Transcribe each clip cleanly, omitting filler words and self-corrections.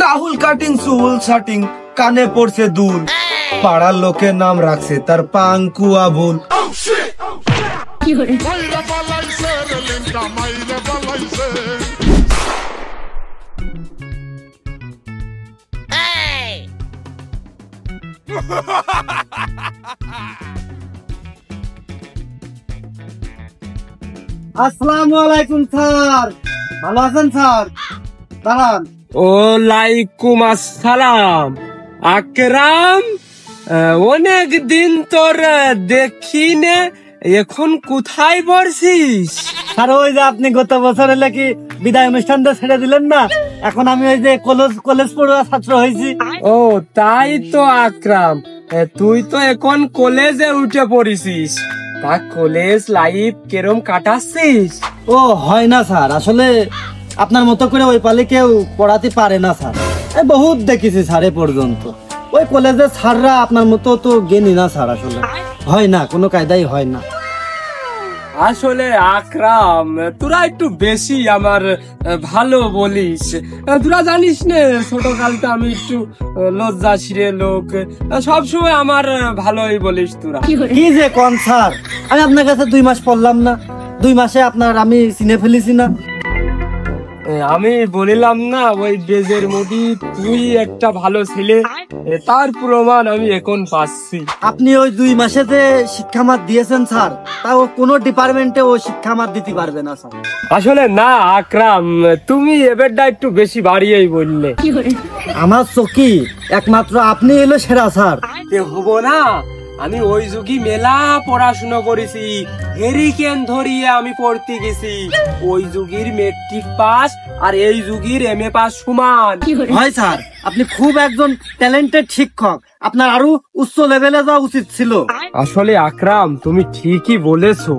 Rahul cutting চুল shirting কানে পড়ছে দুল পাড়ার লোকের নাম রাখছে তার পাঙ্কু আবুল। আসসালামু আলাইকুম স্যার, ভালো আছেন স্যার? দাঁড়ান। ওয়ালাইকুম আসসালাম আকরাম, অনেক দিন তোর দেখি নে, এখন কোথায় বসিস? স্যার ওই যে আপনি গত বছর এলে কি বিদায় অনুষ্ঠানটা ছেড়ে দিলেন না, এখন আমি ওই যে কলেজ পড়ুয়া ছাত্র হয়েছি। ও তাই তো আকরাম, তুই তো এখন কলেজে উঠে পড়িস। তা কলেজ লাইফ কেরম কাটাচ্ছিস? ও হয় না স্যার, আসলে আপনার মতো করে ওই পালে কেউ পড়াতে পারে না স্যার। বহুত দেখেছি স্যার এ পর্যন্ত। ওই কলেজের স্যাররা আপনার মতো তো জ্ঞানী না স্যার, আসলে হয় না, কোনো কায়দাই হয় না। আসলে আকরাম, তোরা একটু বেশি আমার ভালো বলিস। তোরা জানিস না, ছোট কালতে আমি একটু লজ্জাশীরে লোক, সবসময় আমার ভালোই বলিস তোরা। কি যে কোন স্যার, আমি আপনার কাছে 2 মাস পড়লাম না, 2 মাসে আপনার আমি চিনে ফেলেছি না। আমি বলিলাম না ওই বেজের মধ্যে তুই একটা ভালো ছেলে, তার প্রমাণ আমি এখন পাচ্ছি। আপনি ওই 2 মাসে যে শিক্ষামাত দিয়েছেন স্যার, তাও কোনো ডিপার্টমেন্টে ও শিক্ষামাত দিতে পারবে না স্যার। আসলে না আকরাম, তুমি এবারটা একটু বেশি বাড়িয়েই বললে। আমার চকি একমাত্র আপনি এলো সেরা স্যার। হবো না, আমি ওই যুগই মেলা পড়াশোনা করেছি, হেরিকেন ধরিয়ে আমি পড়তে গেছি। ওই যুগের মেট্রিক পাস আর এই যুগের এমএ পাস সমান হয় স্যার। আপনি খুব একজন ট্যালেন্টেড শিক্ষক, আপনার আরো উচ্চ লেভেলে যাওয়া উচিত ছিল। আসলে আকরাম, তুমি ঠিকই বলেছো।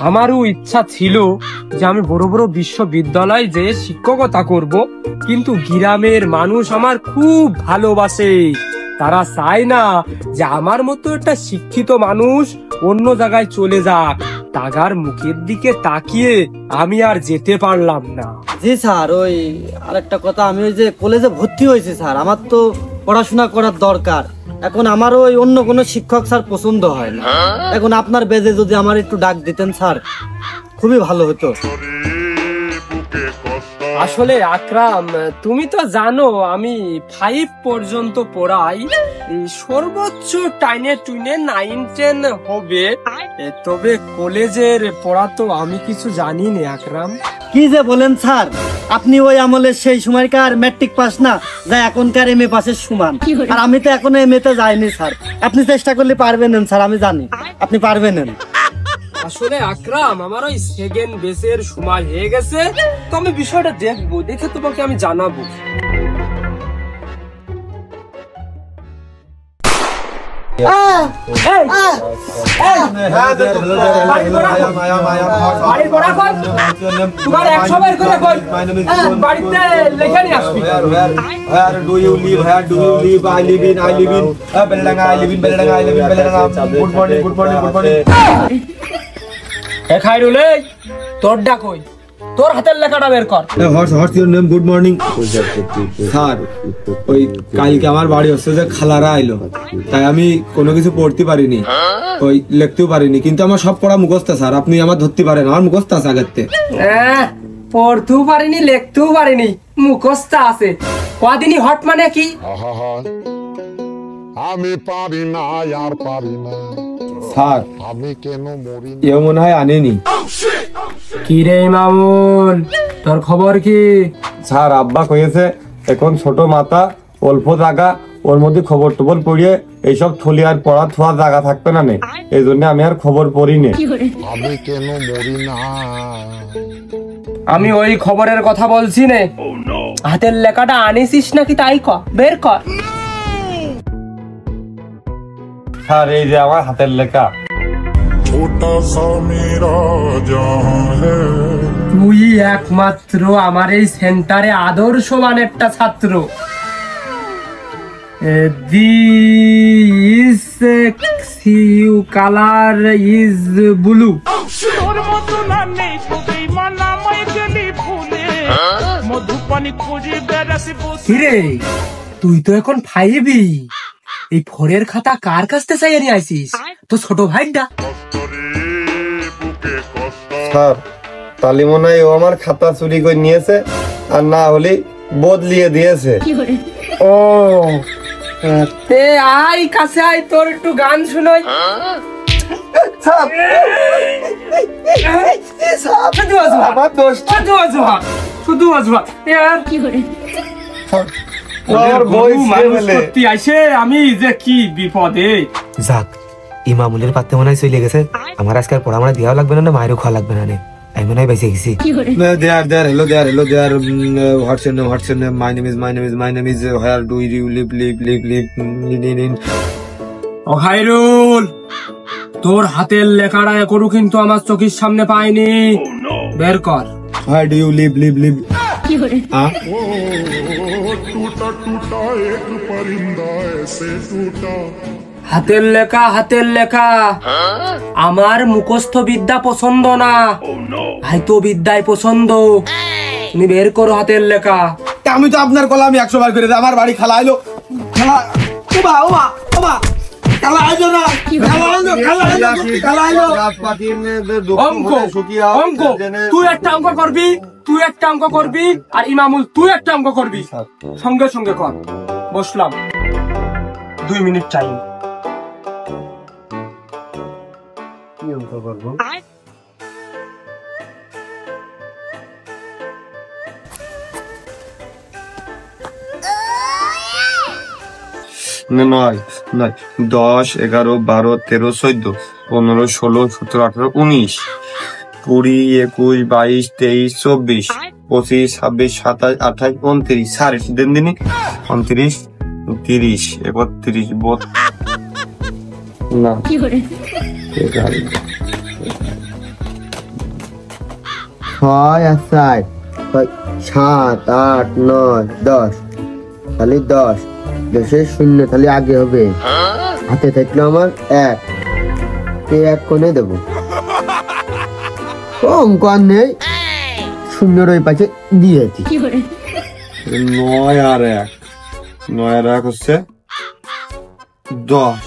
আমারও ইচ্ছা ছিল যে আমি বড় বড় বিশ্ববিদ্যালয়ে যে শিক্ষকতা করব, কিন্তু গ্রামের মানুষ আমার খুব ভালোবাসে। তারা চায় না যে আমার মতো একটা শিক্ষিত মানুষ অন্য জায়গায় চলে যাক। তাগার মুখের দিকে তাকিয়ে আমি আর যেতে পারলাম না। জি স্যার, ওই আরেকটা কথা, আমি ওই যে কলেজে ভর্তি হয়েছি স্যার, আমার তো পড়াশোনা করার দরকার। এখন আমার ওই অন্য কোনো শিক্ষক স্যার পছন্দ হয় না। এখন আপনার বেজে যদি আমার একটু ডাক দিতেন স্যার, খুবই ভালো হতো। আসলে আকরাম, তুমি তো জানো আমি 5 পর্যন্ত পড়াই, সর্বোচ্চ টাইনে টুইনে 9-10 হবে। তবে কলেজের পড়া তো আমি কিছু জানি না আকরাম। কি যে বলেন স্যার, আপনি ওই আমলের সেই সময়কার ম্যাট্রিক পাস না, যা এখনকার এমএ পাসের সমান। আর আমি তো এখনো এমএ তে যাইনি স্যার। আপনি চেষ্টা করলে পারবেন স্যার, আমি জানি আপনি পারবেন। আসলে আকরাম, আমার ওই সেকেন্ড বেসের সময় হয়ে গেছে, তো আমি বিষয়টা দেখবো, দেখে তোমাকে আমি জানাবো। তোর ডাকই, তোর হাতের লেখাটা বের কর। Good morning sir. ওই কালকে আমার বাড়ি হচ্ছে যে খালারা আইলো, তাই আমি কোনো কিছু পড়তে পারিনি, ওই লিখতেও পারিনি, কিন্তু আমার সব পড়া মুখস্থ স্যার। আপনি আমার ধরতে পারেন, আমার মুখস্থ আছে আগেতে। পড়তেও পারিনি, লিখতেও পারিনি, মুখস্থ আছে। কদিনই হট মানে কি? আমি পারি না, আর পারি না স্যার, আমি কেন মরি এ মনে হয় আনেনি। কি রে মামুন, তোর খবর কি? স্যার, আব্বা কয়েছে এখন ছোট মাথা, অল্প জায়গা, ওর মধ্যে খবর টবর পড়িয়ে এইসব থলি আর পড়া থোয়া জায়গা থাকবে না, এই জন্য আমি আর খবর পড়ি নে। আমি কেন মরি না? আমি ওই খবরের কথা বলছি নে। হাতের লেখাটা আনিসিস নাকি তাই ক, বের কর। স্যার, এই যে আমার হাতের লেখা। ছোটা সা মেরা জাহাঁ হ্যায়, তুই একমাত্র আমার এই সেন্টারে আদর্শবান একটা ছাত্র। This colour is blue. তোর মতো না নেই, তবেই মানা মাই গেলি ফুলে কিরে তুই তো এখন ফাইবি, এই ফোরের খাতা কার কাছ থেকে চাইয়ে নিয়ে আইছিস? তো ছোট ভাইটা। স্যার তালি মনে হয় ও আমার খাতা চুরি করে নিয়েছে, আর না হলে বদলিয়ে দিয়েছে। ও তে আই কাছে আই, তোর একটু গান শুনাই। আমার দোষ। শুধু আজবা আমি যে কি বিপদে। যাক ইমামুলের পাত্তে মনে হয় চলে গেছে। আমার আজকে আর পড়া দেওয়া লাগবে না, মায়েরও খাওয়া লাগবে না। আমি মনে হয় বেঁচে গেছি। ও খাইরুল, তোর হাতের লেখাটা এখনো কিন্তু আমার চোখের সামনে পাইনি, বের কর। टूटा टूटा एक परिंदा ऐसे टूटा। হাতের লেখা আমার মুখস্থ বিদ্যা পছন্দ না, হয়তো বিদ্যায় পছন্দ। তুমি বের করো হাতের লেখা। আমি তো আপনার কলা আমি 100 বার করে দিই। আমার বাড়ি খালা আইলো, খালা খালা আইলো না, খালা আইলো। অঙ্ক তুই একটা অঙ্ক করবি, আর ইমামুল তুই একটা অঙ্ক করবি। সঙ্গে সঙ্গে কর। বসলাম, 2 মিনিট টাইম। নয় 10 11 12 13 14 15 16 17 18 19 20 21 22 23 24 25 26 27 28 29 সাড়ে দিন 29 30 31 না 6 7 8 9 10 তাহলে 10 10 শূন্য তাহলে আগে হবে। হাতে থাকলো আমার 1 কোণে দেবো। অঙ্ক আর নেই, শূন্যর ওই পাশে দিয়েছি। 9 আর 1 হচ্ছে 10,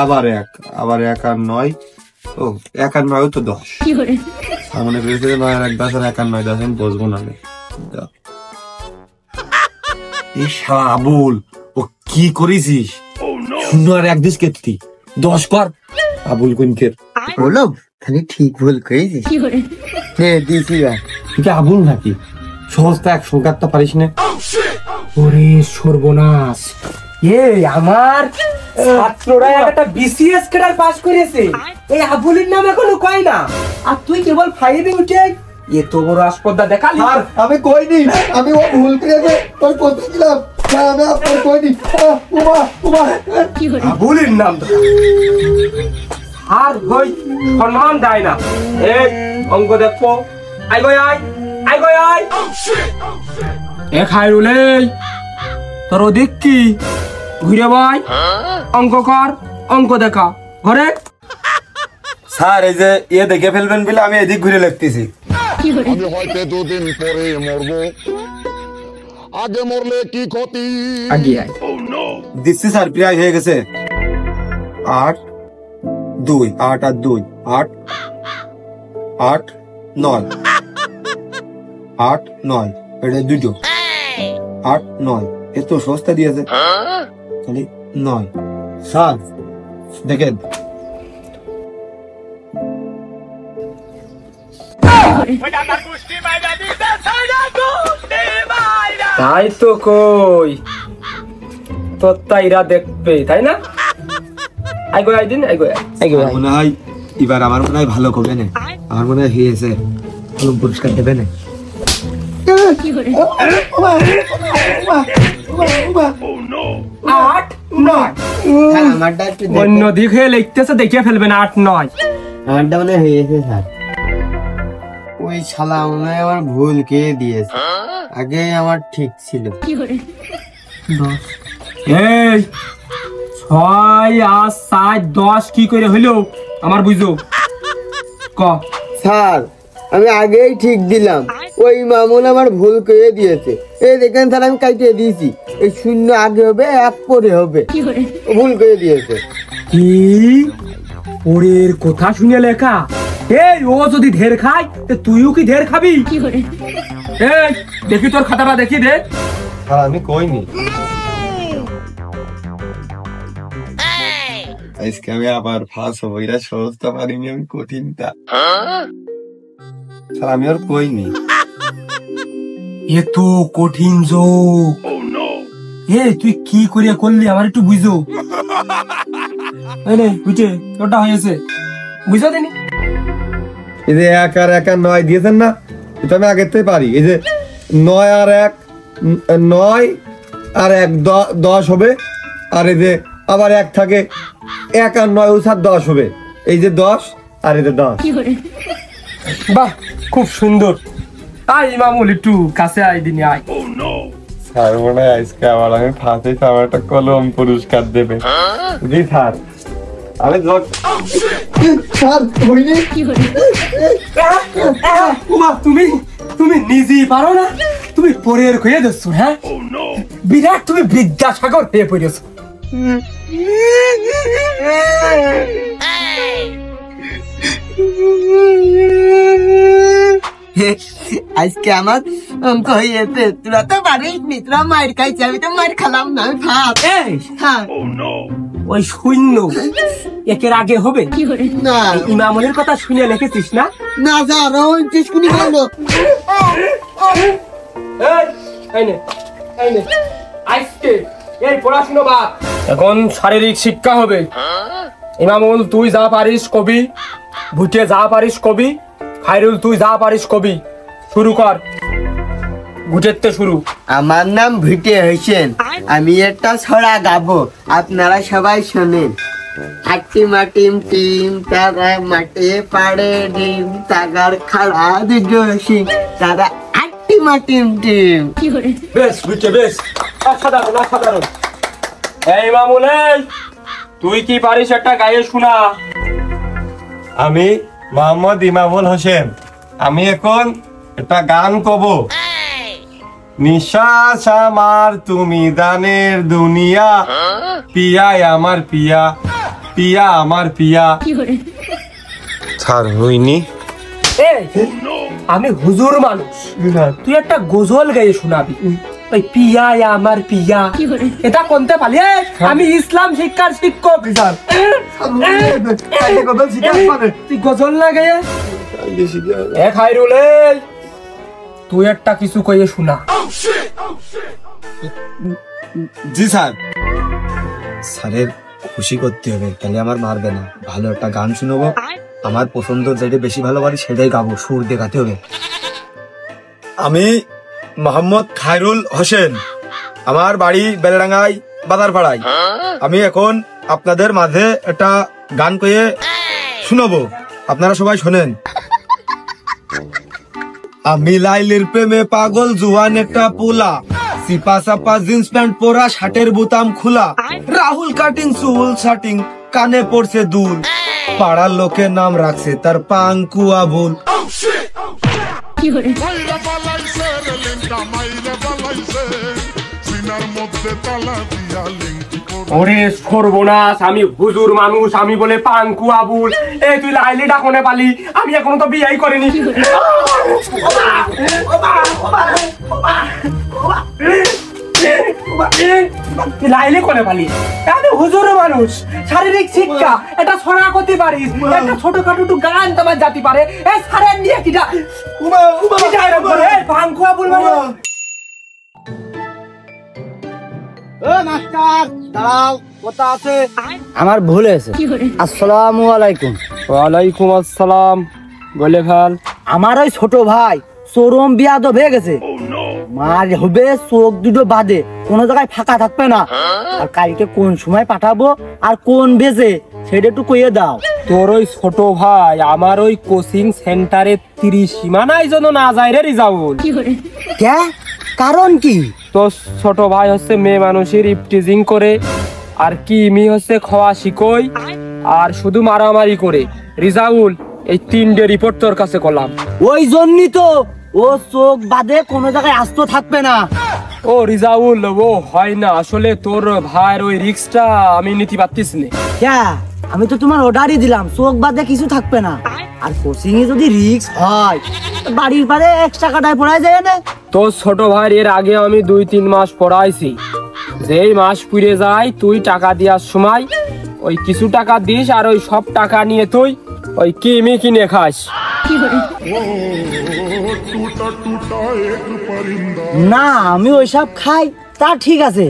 আবার 1 আর 9। ও 1 আর 9 তো 10। সামনে পেয়েছে 9 আর 1 10 আর 1 আর 9 10। আমি বসবো না। এই শালা আবুল, ও কি করেছিস? 0 আর 1 দিস কেতি 10 কর। আবুল কুনকের বলো খালি ঠিক ভুল করেছিস। দিয়েছি তুই কি আবুল নাকি? সহজটা 100 কাটতে পারিস না? ওরে সর্বনাশ, আমার ছাত্ররা একটা বিসিএস ক্যাডার পাস করেছে, এই আবুলের নাম এখনো কয় না, আর তুই কেবল 5 এ উঠে এত বড় আসপদা দেখালি। আর আমি কইনি, আমি ও ভুল করেছে তোর করতে দিলাম। আমি আপনার কইনি। আবুলের নাম আর হই সম্মান দেয় না। এই অঙ্ক দেখো, আই গই এ খাইরুলে, তোর ওদিক কি ঘুরে ভাই? অঙ্ক কর, অঙ্ক দেখা ঘরে। স্যার এই যে দেখে ফেলবেন বলে আমি এদিক ঘুরে লিখতেছি। আমি হয়তো 2 দিন পরে মরবো, আগে মরলে কি ক্ষতি। দিচ্ছি স্যার, প্রায় হয়ে গেছে। 8 আর 2 8 9 8 9 এটা দুটো 8 9 এত সস্তা দিয়েছে খালি 9। স্যার দেখেন তাই তো কই, তোর তাইরা দেখবে তাই না? মনে হয় এবার আমার মনে হয় ভালো করবে না। আমার মনে হয় হয়েছে, পুরস্কার দেবে না। অন্য দিকে লিখতেছে, দেখে ফেলবেন 8 9। আমারটা মনে হয়েছে স্যার। ওই শালা মনে হয় আমার ভুল কে দিয়েছে, আগে আমার ঠিক ছিল। এই 6 আর 7 10 কি করে হইলো আমার বুঝো ক? স্যার আমি আগেই ঠিক দিলাম, ওই মামুন আমার ভুল করে দিয়েছে। এই দেখেন স্যার আমি কাটিয়ে দিয়েছি, এই 0 আগে হবে 1 পরে হবে, ভুল করে দিয়েছে। কি ওরের কথা শুনে লেখা? এই ও যদি ঢের খায় তো তুইও কি ঢের খাবি? এই দেখি তোর খাতাটা দেখি দে। স্যার আমি কইনি, আজকে আমি আবার ফাঁস হবো, এটা সহজটা পারিনি, আমি কঠিনটা। স্যার আমি আর কইনি। এ তো কঠিন যোগ। এই তুই কি করিয়া করলি আমার একটু বুঝো। বুঝে তোরটা হয়েছে, বুঝা দেনি। এই যে 1 আর 1 আর 9 দিয়েছেন না, এটা আমি আগের থেকে পারি। এই যে 9 আর 1 9 আর 1 10 হবে, আর এই যে আবার 1 থাকে, 1 আর 9 উসার 10 হবে, এই যে 10 আর এই যে 10। বাহ খুব সুন্দর। আয় ইমামুল একটু কাছে আয় দিনি আয়। স্যার মনে হয় আজকে আবার আমি ফাঁসে আমার একটা কলম পুরস্কার দেবে। জি স্যার, আমি স্যার হইনি। তুমি নিজেই পারো না, তুমি পরের হয়ে যাচ্ছ। হ্যাঁ বিরাট তুমি বিদ্যাসাগর হয়ে পড়েছ। আজকে আমার অঙ্ক হয়েছে, তোরা তো পারিস নি, তোরা মার খাইছি, আমি তো মার খেলাম না, আমি ভাত। হ্যাঁ ওই 0 1-এর আগে হবে না ইমামুলের কথা শুনে লিখেছিস না? না স্যার ওই 30 কোনি হলো। আজকে এই পড়াশুনো বাদ, এখন শারীরিক শিক্ষা হবে। ইমামুল তুই যা পারিস কবি, ভুটে যা পারিস কবি, খায়রুল তুই যা পারিস কবি। শুরু কর, ভুটের শুরু। আমার নাম ভিটে হোসেন, আমি একটা ছড়া গাবো, আপনারা সবাই শোনেন। আটি মাটিম টিম তারা মাঠে পাড়ে ডিম, তাগার খাড়া দুটো সিং, তারা আটি মাটিম টিম। বেশ ভুটে বেশ, অসাধারণ অসাধারণ। এই ইমামুল এই তুই কি পারিস একটা গায়ে শোনা। আমি মোহাম্মদ ইমামুল হোসেন, আমি এখন একটা গান কব। নিঃশ্বাস আমার তুমি দানের দুনিয়া, পিয়া আমার পিয়া, পিয়া আমার পিয়া। স্যার হইনি। এই আমি হুজুর মানুষ, তুই একটা গজল গায়ে শোনাবি। ওই পিয়া আমার পিয়া এটা কোনতে পালি? আমি ইসলাম শিক্ষার শিক্ষক। তুই গজল না গায়ে এ খায়রুল তুই একটা কিছু কইয়ে শোনা। জি স্যার। স্যারের খুশি করতে হবে, তাহলে আমার মারবে না। ভালো একটা গান শুনবো, আমার পছন্দ যেটা বেশি ভালো পারি সেটাই গাবো, সুর দেখাতে হবে। আমি মোহাম্মদ খায়রুল হোসেন, আমার বাড়ি বেলডাঙ্গায় বাজারপাড়ায়। আমি এখন আপনাদের মাঝে একটা গান কয়ে শুনাবো, আপনারা সবাই শোনেন। আমি লাইলির প্রেমে পাগল, জুয়ান একটা পোলা, সিপা সাপা জিন্স প্যান্ট পরা, শার্টের বোতাম খোলা, রাহুল কাটিং চুল শাটিং, কানে পড়ছে দুল, পাড়ার লোকে নাম রাখছে তার পাঙ্কু আবুল। ওরে সর্বনাশ, আমি হুজুর মানুষ, আমি বলে পাঙ্কু আবুল। এই তুই লাইলিটা কোনে পালি? আমি এখনো তো বিয়েই করিনি। লাইলি কোনে পালি? আমি হুজুর মানুষ, শারীরিক শিক্ষা এটা ছড়া করতে পারিস, একটা ছোটখাটো একটু গান তোমার জাতি পারে। এই সারেন নিয়ে কিটা পাঙ্কু আবুল মানে আমার ভুল হয়েছে। আসসালামু আলাইকুম। ওয়ালাইকুম আসসালাম। বলে ভাল। আমার ওই ছোট ভাই চরম বিয়াদব হয়ে গেছে, মার হবে চোখ দুটো বাদে, কোনো জায়গায় ফাঁকা থাকবে না। আর কালকে কোন সময় পাঠাবো আর কোন বেজে সেটা একটু কইয়ে দাও। তোর ওই ছোট ভাই আমার ওই কোচিং সেন্টারে 30 সীমানায় যেন না যায় রে রিজাউল। কে? কারণ কি? তোর ছোট ভাই হচ্ছে মেয়ে মানুষের ইপটিজিং করে, আর কি মি হচ্ছে খাওয়া শিকই, আর শুধু মারামারি করে। রিজাউল এই 3টে রিপোর্ট তোর কাছে করলাম। ওই জন্যই তো ও চোখ বাদে কোনো জায়গায় আস্ত থাকবে না। ও রিজাউল, ও হয় না, আসলে তোর ভাইয়ের ওই রিস্কটা আমি নিতে পারতিস না। হ্যাঁ, আমি তো তোমার অর্ডারই দিলাম, চোখ বাদে কিছু থাকবে না। আর কোচিং এ যদি রিস্ক হয়, বাড়ির পারে এক্সট্রা কাটায় পড়ায় যায় না। তোর ছোট ভাইয়ের এর আগে আমি 2-3 মাস পড়াইছি। যেই মাস পুড়ে যায় তুই টাকা দেওয়ার সময় ওই কিছু টাকা দিস, আর ওই সব টাকা নিয়ে তুই ওই কিমি কিনে খাস। না, আমি ওইসব খাই তা ঠিক আছে,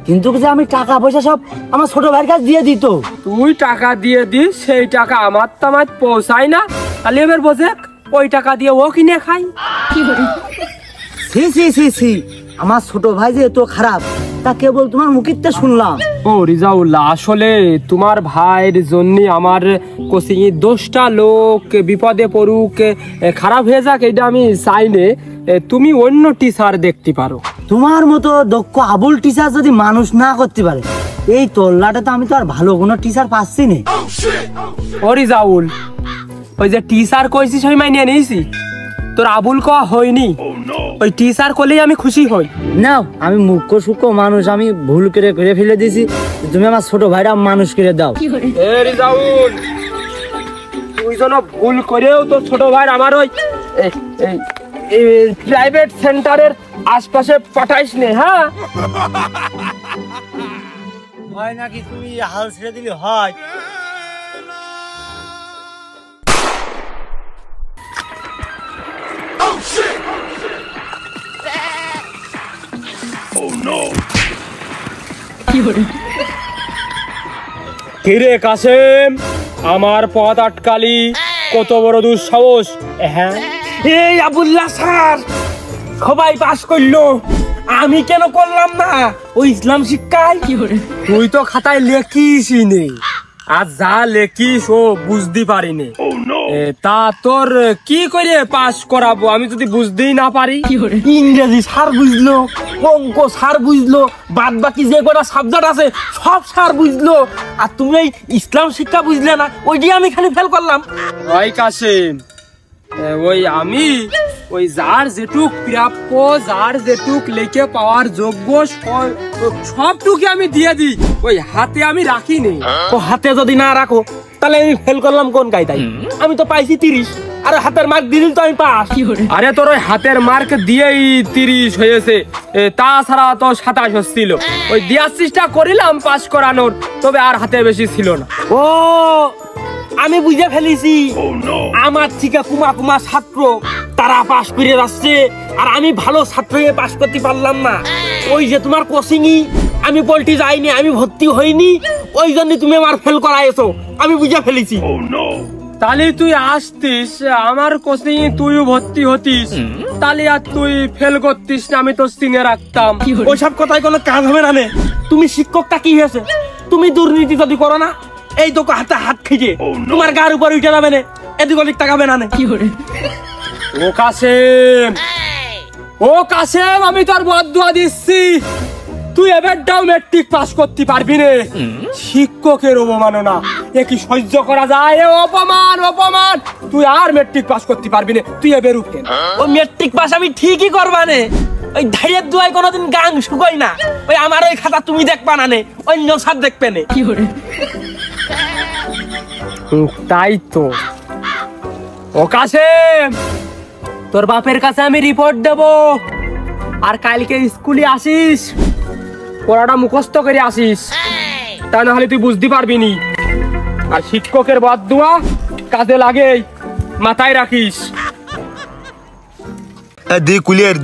কিন্তু যে আমি টাকা পয়সা সব আমার ছোট ভাইয়ের কাছে দিয়ে দিত। তুই টাকা দিয়ে দিস, সেই টাকা আমার তামায় পৌঁছায় না, তাহলে এবার বোঝে ওই টাকা দিয়ে ও কিনে খাই। সি সি সি সি, আমার ছোট ভাই যে এত খারাপ তা কেবল তোমার মুখিতে শুনলাম। ও রিজাউল্লাহ, আসলে তোমার ভাইয়ের জন্য আমার কোচিং 10টা লোক বিপদে পড়ুক, খারাপ হয়ে যাক, এটা আমি চাই না। তুমি অন্য টিচার দেখতে পারো। তোমার মতো দক্ষ আবুল টিচার যদি মানুষ না করতে পারে, এই তোল্লাটা তো আমি তো আর ভালো কোনো টিচার পাচ্ছি না। ও রিজাউল, ওই যে টিচার কইছিস ওই মাইনে নিয়েছি, তোর আবুল কয়া হয়নি। ওই টিচার করলেই আমি খুশি হই। নাও, আমি মুখ্য সূক্ষ্ম মানুষ, আমি ভুল করে ফেলে দিয়েছি, তুমি আমার ছোট ভাইরা মানুষ করে দাও। এ রিজাউল, তুই যেন ভুল করেও তোর ছোট ভাই আমার ওই প্রাইভেট সেন্টারের আশপাশে পাঠাইস নে। হ্যাঁ, হয় নাকি তুমি হাল ছেড়ে দিলে হয়? কিরে কাসেম, আমার পথ আটকালি, কত বড় দুঃসাহস! হ্যাঁ, এই আবুল্লাহ স্যার, সবাই পাস করলো, আমি কেন করলাম না? ওই ইসলাম শিক্ষায় তুই তো খাতায় লেখিসই নেই, আর যা লেখিস ও বুঝতে পারিনি। তা তোর কি করে পাস করাবো আমি যদি বুঝতেই না পারি? ইংরেজি স্যার বুঝলো, অঙ্ক স্যার বুঝলো, বাদ বাকি যে কটা সাবজেক্ট আছে সব স্যার বুঝলো, আর তুমি এই ইসলাম শিক্ষা বুঝলে না, ওইটি আমি খালি ফেল করলাম। ওই কাসেম, ওই আমি ওই যার যেটুক প্রাপ্য, যার যেটুক লেখে পাওয়ার যোগ্য সবটুকু আমি দিয়ে দিই, ওই হাতে আমি রাখি নি। ও হাতে যদি না রাখো তাহলে আমি ফেল করলাম কোন কায়দায়? আমি তো পাইছি 30, আর হাতের মার্ক দিলি তো আমি পাস। আরে তোর ওই হাতের মার্ক দিয়েই 30 হয়েছে, তাছাড়া তো 27 ছিল। ওই দেওয়ার চেষ্টা করিলাম পাস করানোর, তবে আর হাতে বেশি ছিল না। ও, আমি বুঝে ফেলেছি, আমার থেকে কুমা কুমা ছাত্র তারা পাস করে যাচ্ছে, আর আমি ভালো ছাত্রকে পাস করতে পারলাম না। ওই যে তোমার কোচিংই আমি পল্টি যাইনি, আমি ভর্তি হইনি, ওই জন্য তুমি আমার ফেল করাইছো, আমি বুঝে ফেলেছি। তাহলে তুই আসতিস আমার কোচিং, তুইও ভর্তি হতিস, তাহলে আর তুই ফেল করতিস না, আমি তো চিনে রাখতাম। ওইসব কথায় কোনো কাজ হবে না। তুমি শিক্ষকটা কি হয়েছে? তুমি দুর্নীতি যদি করো না, এই তো হাতে হাত খেয়ে তোমার গার উপর উঠে যাবে না, এদিক ওদিক তাকাবে না। ও কাসেম, ও কাসেম, আমি তোর বদদুয়া দিচ্ছি, তুই এবারটাও মেট্রিক পাস করতে পারবি না। শিক্ষকের অবমাননা এ কি সহ্য করা যায়? অপমান, অপমান! তুই আর মেট্রিক পাস করতে পারবি না, তুই এবার উঠে। ও মেট্রিক পাস আমি ঠিকই করবা নে, ওই ধাইয়ের দুয়ায় কোনোদিন গাং শুকোই না। ওই আমার ওই খাতা তুমি দেখবা না নে, অন্য স্যার দেখবে নে। তাই তো। ও কাসেম, তোর বাপের কাছে আমি রিপোর্ট দেব, আর কালকে স্কুলে আসিস, পড়াটা মুখস্থ করে আসিস, তা না হলে তুই বুঝতে পারবি নি। আর শিক্ষকের বদদুয়া কাজে লাগে, মাথায় রাখিস। The cooler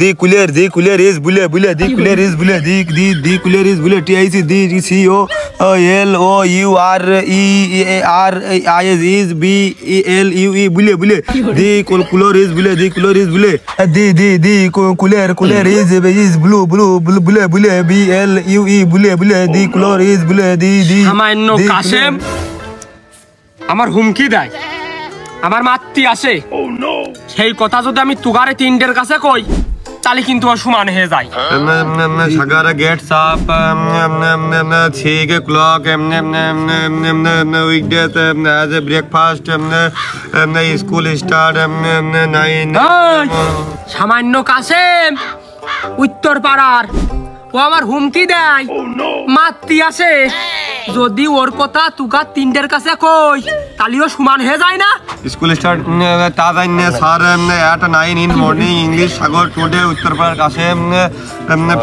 is bule bule. The cooler is bule. The cooler is bule. TIC the CO LOURE is BLUE bule bule. The cooler is bule. The cooler is bule. The cooler is blue bule BLUE bule bule. The cooler is bule. The সামান্য কাসেম আমার হুমকি দেয়, আমার মাতৃ আসে, সেই কথা যদি আমি তুগারে তিনটের কাছে কই, তাহলে কিন্তু ও সমান হয়ে যায়। সাগর gets up 6 o'clock weekdays as a breakfast school start 9 এই, সামান্য কাসেম উত্তর পাড়ার ও আমার হুমকি দেয়, মাতৃ আসে, যদি ওর কথা তুকা 3টের কাছে কই তাহলেও সমান হয়ে যায় না। স্কুল স্টার্ট তাজাইন sir at 9 in morning English Sagar today উত্তরপাড়ার কাসেম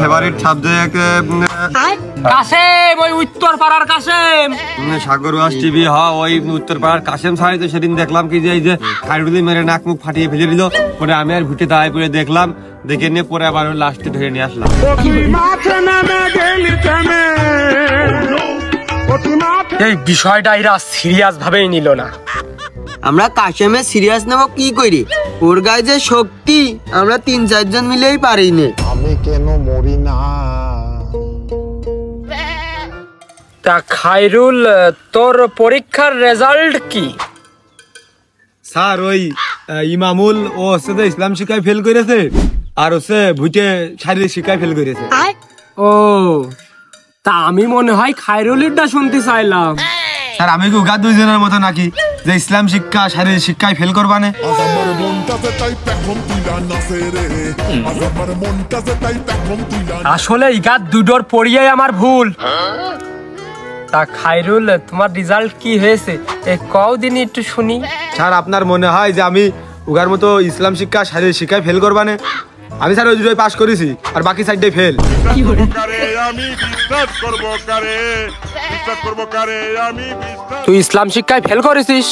ফেভারিট সাবজেক্ট কাসেম, ওই উত্তর পাড়ার কাসেম। সাগর ওয়াজ টিভি হ্যাঁ ওই উত্তরপাড়ার কাসেম স্যার তো সেদিন দেখলাম কি যে এই যে খাইরুলি মেরে নাক মুখ ফাটিয়ে ফেলে দিল, পরে আমি আর ভিটে দাঁড়ায় পড়ে দেখলাম, দেখে নিয়ে পরে আবার লাস্টে ধরে নিয়ে আসলাম। এই বিষয়টা এরা সিরিয়াস ভাবেই নিল না। আমরা কাশেমে সিরিয়াস নেব কি করি? ওর গায়ে যে শক্তি আমরা 3-4 জন মিলেই পারি না। আমি কেন মরি না? তা খায়রুল, তোর পরীক্ষার রেজাল্ট কি? স্যার ওই ইমামুল ও হচ্ছে যে ইসলাম শিক্ষায় ফেল করেছে, আর হচ্ছে ভুটে শারীরিক শিক্ষায় ফেল করেছে। ও, তা আমি মনে হয় খায়রুলেরটা শুনতে চাইলাম। স্যার আমি কি উগা দুইজনের মতো নাকি যে ইসলাম শিক্ষা শারীরিক শিক্ষায় ফেল করবানে? আজ আমার মনটাতে তাই পেখম তুইলা নাচে রে, আজ আমার মনটাতে তাই পেখম তুইলা। আসলে ইগাত দুটোর পড়িয়ে আমার ভুল। তা খায়রুল, তোমার রেজাল্ট কি হয়েছে কও দিন একটু শুনি। স্যার আপনার মনে হয় যে আমি উগার মতো ইসলাম শিক্ষা শারীরিক শিক্ষায় ফেল করবানে? আমি স্যার ওই দুটোই পাস করেছি আর বাকি সাইডটাই ফেল। আমি বিশ্বাস করব কারে, বিশ্বাস করব কারে, আমি বিশ্বাস। তুই ইসলাম শিক্ষায় ফেল করেছিস?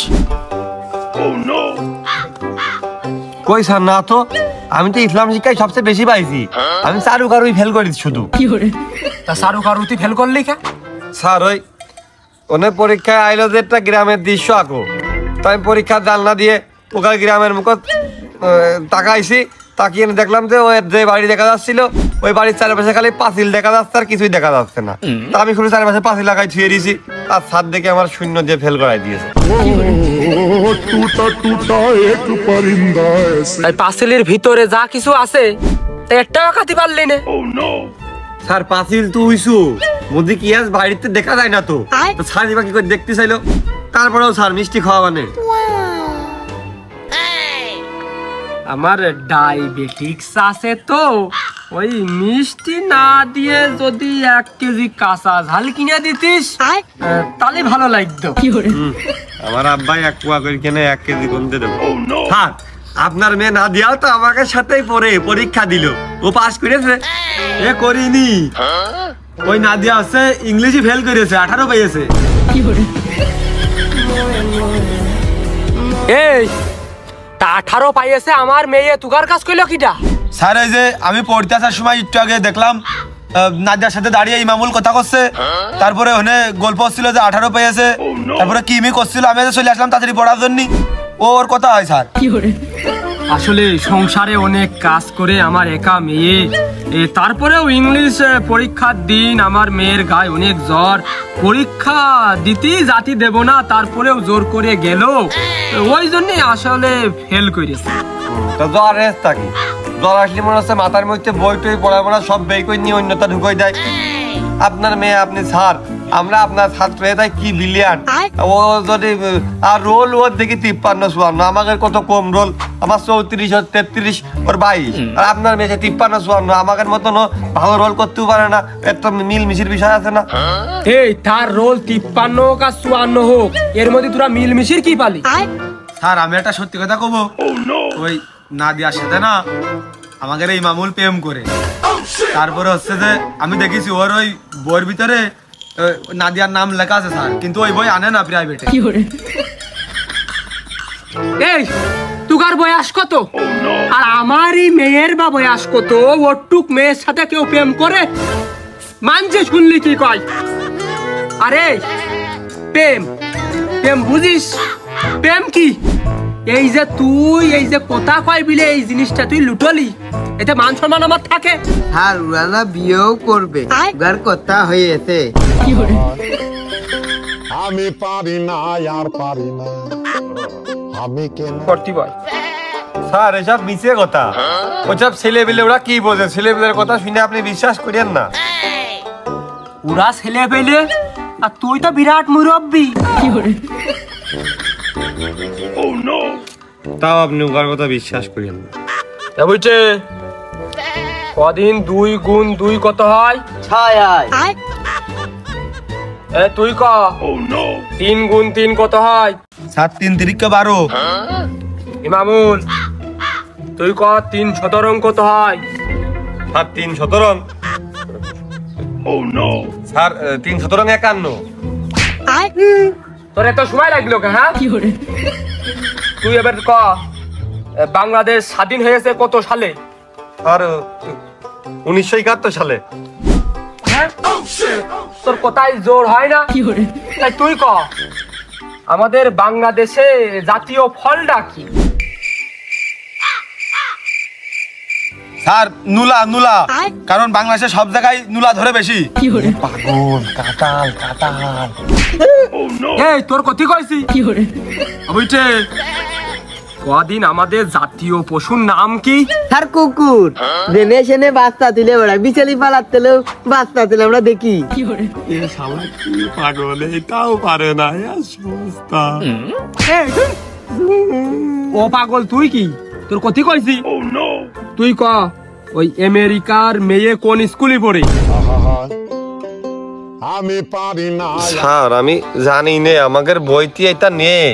কই স্যার না তো, আমি তো ইসলাম শিক্ষায় সবচেয়ে বেশি পাইছি, আমি চারুকারুই ফেল করেছি শুধু। তা চারুকারু তুই ফেল করলি কে? স্যার ওই অনেক পরীক্ষায় আইলো যে একটা গ্রামের দৃশ্য আঁকো, তাই পরীক্ষার জানলা দিয়ে ওখানে গ্রামের মুখ তাকাইছি, তাকিয়ে দেখলাম যে ওই যে বাড়ি দেখা যাচ্ছিল ওই বাড়ির চারপাশে খালি পাঁচিল দেখা যাচ্ছে আর কিছুই দেখা যাচ্ছে না। তা আমি শুধু চারপাশে পাঁচিল লাগাই ছুঁয়ে দিয়েছি, আর ছাদ দেখে আমার শূন্য দিয়ে ফেল করাই দিয়েছে। টুটা টুটা এক পরিন্দা এসে। এই পাঁচিলের ভিতরে যা কিছু আছে তা একটাও কাটি পারলি না। স্যার পাঁচিল তো উইছু মুদি কি আজ বাড়িতে দেখা যায় না, তো স্যার এবার কি করে দেখতে চাইলো, তারপরেও স্যার মিষ্টি খাওয়া মানে। আমার ডায়াবেটিক্স আছে তো ওই মিষ্টি না দিয়ে যদি 1 কেজি কাঁচা ঝাল কিনে দিতিস তাহলে ভালো লাগতো। আমার আব্বাই 1 পোয়া করে কিনে 1 কেজি কমতে দেবো। স্যার আপনার মেয়ে নাদিয়াও তো আমাকে সাথেই পড়ে পরীক্ষা দিল, ও পাস করেছে। এ করিনি, ওই নাদিয়া হচ্ছে ইংলিশে ফেল করেছে, 18 পেয়েছে। এই তা 18 পাইয়েছে আমার মেয়ে, তুগার কাজ কইলো কিটা? স্যার এই যে আমি পড়তে আসার সময় একটু আগে দেখলাম নাদিয়ার সাথে দাঁড়িয়ে ইমামুল কথা করছে, তারপরে ওখানে গল্প হচ্ছিল যে 18 পেয়েছে, তারপরে কিমি করছিল, আমি চলে আসলাম তাড়াতাড়ি পড়ার জন্য। ওর কথা হয় স্যার। আসলে সংসারে অনেক কাজ করে আমার একা মেয়ে, তারপরেও ইংলিশ পরীক্ষার দিন আমার মেয়ের গায়ে অনেক জ্বর, পরীক্ষা দিতেই জাতি দেব না, তারপরেও জোর করে গেল, ওই জন্য আসলে ফেল করেছে। তো জ্বর রেস্ট থাকি, জ্বর আসলে মনে হচ্ছে মাথার মধ্যে বই টই পড়াশোনা সব বের করে নিয়ে অন্যতা ঢুকাই দেয়। আপনার মেয়ে আপনি স্যার, আমরা আপনার ছাত্র, তাই কি বিলিয়ান ও যদি আর রোল ওর দেখি 53-54, আমাদের কত কম রোল, আমার 34 ওর 33 ওর 22, আর আপনার মেয়ে 53-54, আমাদের মতন ভালো রোল করতেও পারে না, একটা মিল মিশির বিষয় আছে না। এই তার রোল 53 হোক আর 54 হোক, এর মধ্যে তোরা মিল মিশির কি পালি? স্যার আমি একটা সত্যি কথা কব, ওই নাদিয়ার সাথে না আমাদের এই মামুল প্রেম করে, তারপরে হচ্ছে যে আমি দেখেছি ওর ওই বইয়ের ভিতরে নাদিয়ার নাম লেখা আছে স্যার, কিন্তু ওই বই আনে না প্রাইভেটে। এই তুগার বয়স কত আর আমারই মেয়ের বা বয়স কত? ওটুক মেয়ের সাথে কেউ প্রেম করে? মানছে শুনলি কি কয়? আরে প্রেম প্রেম বুঝিস? প্রেম কি? এই যে তুই এই যে কথা কয় বিলে এই জিনিসটা তুই লুটলি, এতে মান সম্মান আমার থাকে? আর উড়ানা বিয়েও করবে, উগার কথা হয়েছে। আমি পারি না আর পারি না, আমি কেন করতি বল। স্যার এসব মিছে কথা, ওসব ছেলেবেলে ওরা কি বোঝে, ছেলেবেলের কথা শুনে আপনি বিশ্বাস করেন না। ওরা ছেলে পেলে আর তুই তো বিরাট মুরব্বী। তাও আপনি ওর কথা বিশ্বাস করেন না। বুঝছে কদিন 2 গুণ 2 কত হয়? 6 তুই ক 3 গুণ 3 কত হয়? 7 3 3 12। ইমামুল তুই ক 3 17 কত হয়? 7 3 17। স্যার 3 17 51। তোর এত সময় লাগলো কে? হ্যাঁ তুই এবার ক বাংলাদেশ স্বাধীন হয়েছে কত সালে? স্যার 1971 সালে। তোর কোথায় জোর হয় না? তাই তুই ক আমাদের বাংলাদেশে জাতীয় ফলটা কি? স্যার নুলা নুলা, কারণ বাংলাদেশে সব জায়গায় নুলা ধরে বেশি। পাগল, কাঁঠাল কাঁঠাল। এই তোর কতি কইছি? বুঝছে কদিন আমাদের জাতীয় পশুর নাম কি? স্যার কুকুর। জেনে শুনে বাচ্চা তুলে বেড়ায়, বিছালি পালাতেলেও বাচ্চা তুলে আমরা দেখি। পাগল, এটাও পারে না। ও পাগল তুই কি? তোর কতি কইছি? তুই ক ওই আমেরিকার মেয়ে কোন স্কুলে পড়ে? আমি পারি না। স্যার আমি জানি নে, আমাদের বইতে এটা নেই।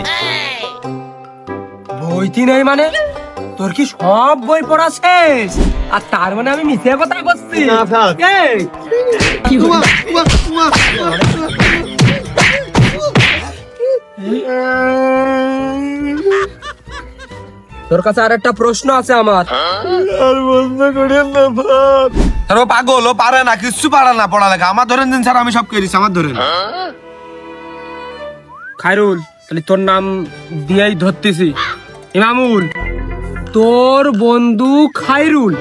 বইতি নেই মানে? তোর কি সব বই পড়া শেষ? আর তার মানে আমি মিথ্যে কথা বলছি? এই, তোর কাছে আর একটা প্রশ্ন আছে আমার। আর বন্ধ করেন না স্যার। স্যার ও পাগল, ও পারে না, কিচ্ছু পারে না পড়ালেখা। আমার ধরেন দিন স্যার, আমি সব করেছি, আমার ধরেন। খায়রুল, তাহলে তোর নাম দিয়েই ধরতেছি। ইমামুল, তোর বন্ধু খায়রুল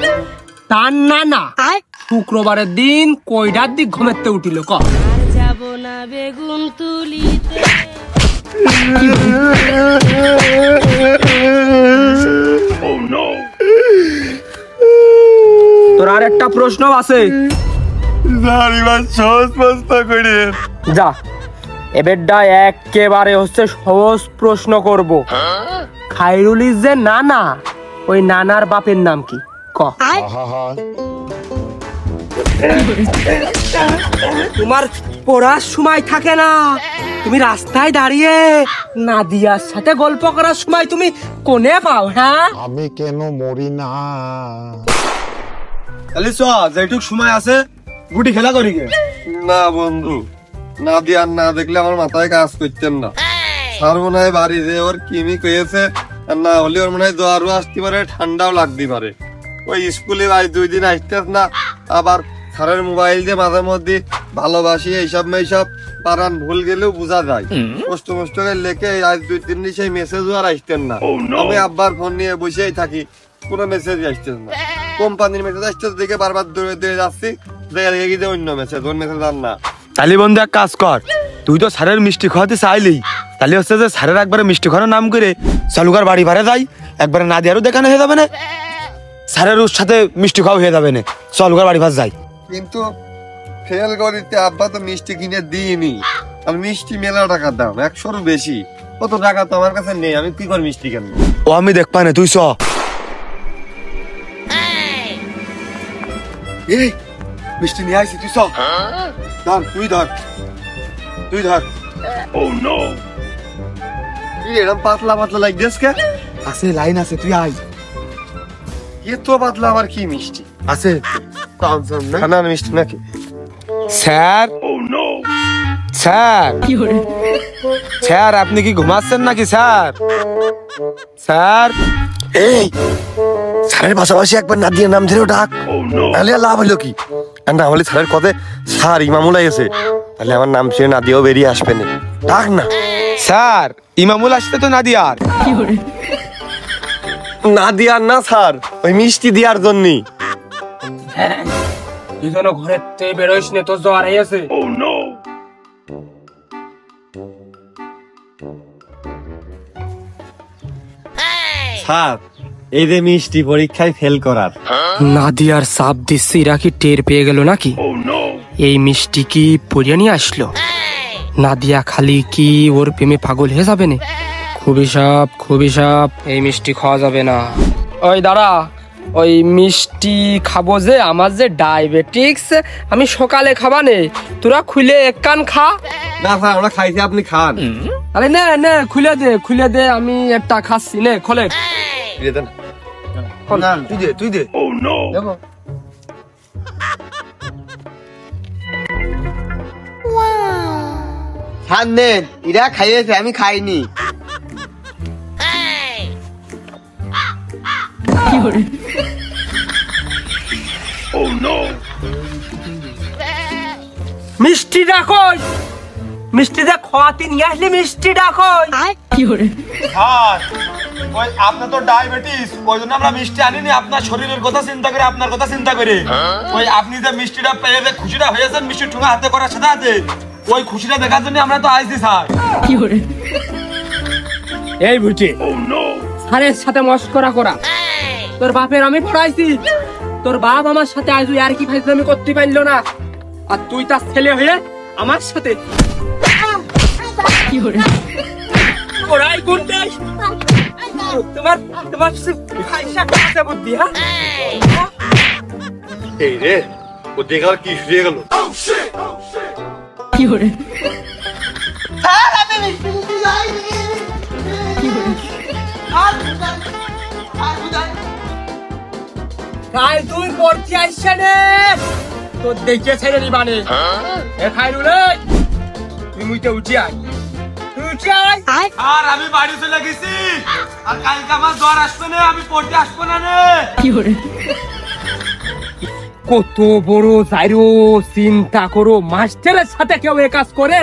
তার নানা শুক্রবারের দিন কয়টার দিক ঘুমেতে উঠিল ক? যাব না বেগুন তুলিতে। তোর আর একটা প্রশ্ন আছে। স্যার এবার সহজ প্রশ্ন করে। যা এবারটা একেবারে হচ্ছে সহজ প্রশ্ন করব। খায়রুলির যে নানা, ওই নানার বাপের নাম কি ক? তোমার পড়ার সময় থাকে না, তুমি রাস্তায় দাঁড়িয়ে নাদিয়ার সাথে গল্প করার সময় তুমি কোনে পাও? হ্যাঁ আমি কেন মরি না? তাহলে চ, যেটুক সময় আছে গুটি খেলা করি গে। না বন্ধু, না দিয়ে না দেখলে আমার মাথায় কাজ করতেন না। স্যার মনে হয় বাড়ি যে ওর কিমি কয়েছে, আর না হলে ওর মনে হয় জ্বরও আসতে পারে, ঠান্ডাও লাগতে পারে। ওই স্কুলে আজ 2 দিন আসতেস না, আবার স্যারের মোবাইল দিয়ে মাঝে মধ্যে ভালোবাসি এইসব মেসব পারান ভুল গেলেও বোঝা যায়। কষ্ট মষ্ট করে লেখে আজ 2-3 দিন সেই মেসেজও আর আসতেন না। আমি আব্বার ফোন নিয়ে বসেই থাকি, কোনো মেসেজ আসতেন না। কোম্পানির মেসেজ আসতেছে দেখে বারবার দৌড়ে দৌড়ে যাচ্ছি, দেখে গিয়ে অন্য মেসেজ, ওর মেসেজ আর না। তাহলে বন্ধু এক কাজ কর, তুই তো স্যারের মিষ্টি খাওয়াতে চাইলেই, তাহলে হচ্ছে যে স্যারের একবারে মিষ্টি খাওয়ানোর নাম করে চালুকার বাড়ি ভাড়া যাই, একবারে না দিয়ারও দেখানো হয়ে যাবে না, স্যারের ওর সাথে মিষ্টি খাওয়া হয়ে যাবে না, চালুকার বাড়ি ভাড়া যাই। কিন্তু ফেল করিতে আব্বা তো মিষ্টি কিনে দিইনি, আর মিষ্টি মেলা টাকার দাম, 100-র বেশি। কত টাকা তো আমার কাছে নেই, আমি কি করে মিষ্টি কেন? ও আমি দেখবা না, তুই চ। এই মিষ্টি নিয়ে আসি, তুই চ। ধর, তুই ধর, তুই ধর। তুই এরকম পাতলা পাতলা লাগছিস কে? আছে লাইন আছে, তুই আয়। এত পাতলা আবার কি মিষ্টি আছে? খানার মিষ্টি নাকি? স্যার স্যার স্যার, আপনি কি ঘুমাচ্ছেন নাকি স্যার? স্যার এই স্যারের পাশাপাশি একবার নাদিয়ার নাম ধরে ডাক, তাহলে লাভ হলো কি? না হলে স্যারের কথা স্যার ইমামুল এসে, তাহলে আমার নাম শুনে নাদিয়াও বেরিয়ে আসবে না। ডাক না স্যার, ইমামুল আসতে তো নাদিয়ার। নাদিয়ার না স্যার, ওই মিষ্টি দেওয়ার জন্য। তুই যেন ঘরের থেকে বেরোইস না, তোর জ্বর আছে। স্যার এই যে মিষ্টি পরীক্ষায় ফেল করার। নাদিয়ার সাপ দিচ্ছে, এরা কি টের পেয়ে গেল নাকি? এই মিষ্টি কি পরিয়ে নিয়ে আসলো? নাদিয়া খালি কি ওর প্রেমে পাগল হয়ে যাবে না? খুবই সাপ, এই মিষ্টি খাওয়া যাবে না। ওই দাঁড়া, ওই মিষ্টি খাবো যে, আমার যে ডায়াবেটিক্স, আমি সকালে খাবা নে, তোরা খুলে এক কান খা। না স্যার, আমরা খাইছি, আপনি খান। আরে না খুলে দে, আমি একটা খাচ্ছি, নে খোলে। তুই দে খান দেন, এরা খাইয়েছে, আমি খাইনি। মিষ্টিটা কই? মিষ্টিটা খাওয়াতে নিয়ে আসলে মিষ্টিটা কই? স্যার, ওই আপনার তো ডায়াবেটিস, ওই জন্য আমরা মিষ্টি আনিনি। আপনার শরীরের কথা চিন্তা করে, আপনার কথা চিন্তা করে। ওই আপনি যে মিষ্টিটা পেয়ে যে খুশিটা হয়েছেন, মিষ্টি ঠুঙা হাতে করার সাথে সাথে, ওই খুশিটা দেখার জন্য আমরা তো আইছি স্যার। এই বুঝি স্যারের সাথে মস্করা করা, তোর বাপের আমি পড়াইছি, তোর বাপ আমার সাথে আজ আর কি ফাইজলামি করতে পারলো না, আর তুই তার ছেলে হয়ে আমার সাথে পড়াই করতে। তোমার পয়সা কাছে বুদ্ধি, হ্যাঁ? এই রে, ও দেখার কি শুয়ে গেল। তুই পড়তে আসছে রে, তোর দেখে ছেড়ে নিবানে। এ খাইরুল, তুই মুইতে উঠি আয়, আর আমি বাড়ি চলে গেছি, আর কালকে আমার জ্বর আসবে না, আমি পড়তে আসবো না রে। কত বড় যাইরো চিন্তা করো, মাস্টারের সাথে কেউ এ কাজ করে?